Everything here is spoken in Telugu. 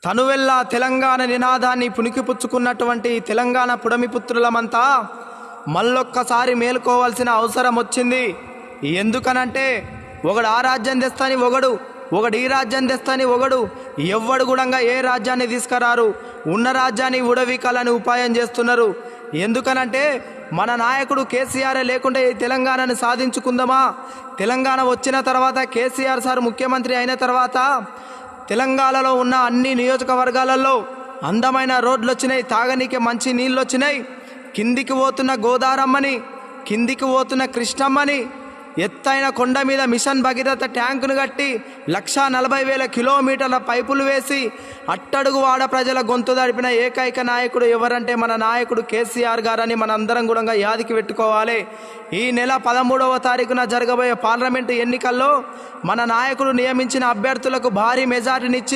తనువెల్లా తెలంగాణ నినాదాన్ని పుణికిపుచ్చుకున్నటువంటి తెలంగాణ పుడమిపుత్రులమంతా మళ్ళొక్కసారి మేలుకోవాల్సిన అవసరం వచ్చింది. ఎందుకనంటే ఒకడు ఆ రాజ్యం తెస్తాని ఒకడు ఈ రాజ్యం తెస్తాని ఒకడు ఎవ్వడు కూడా ఏ రాజ్యాన్ని తీసుకురారు. ఉన్న రాజ్యాన్ని ఉడవికాలని ఉపాయం చేస్తున్నారు. ఎందుకనంటే మన నాయకుడు కేసీఆర్ లేకుంటే ఈ తెలంగాణను సాధించుకుందామా? తెలంగాణ వచ్చిన తర్వాత కేసీఆర్ సార్ ముఖ్యమంత్రి అయిన తర్వాత తెలంగాణలో ఉన్న అన్ని నియోజకవర్గాలలో అందమైన రోడ్లు వచ్చినాయి, తాగనీకి మంచి నీళ్ళు వచ్చినాయి. కిందికి పోతున్న గోదారమ్మని, కిందికి పోతున్న కృష్ణమ్మని, ఎత్తైన కొండ మీద మిషన్ భగీరథ ట్యాంకును కట్టి 140,000 కిలోమీటర్ల పైపులు వేసి అట్టడుగు వాడ ప్రజల గొంతు దడిపిన ఏకైక నాయకుడు ఎవరంటే మన నాయకుడు కేసీఆర్ గారని మనందరం కూడా యాదికి పెట్టుకోవాలి. ఈ నెల 13వ తారీఖున జరగబోయే పార్లమెంటు ఎన్నికల్లో మన నాయకుడు నియమించిన అభ్యర్థులకు భారీ మెజార్టీనిచ్చి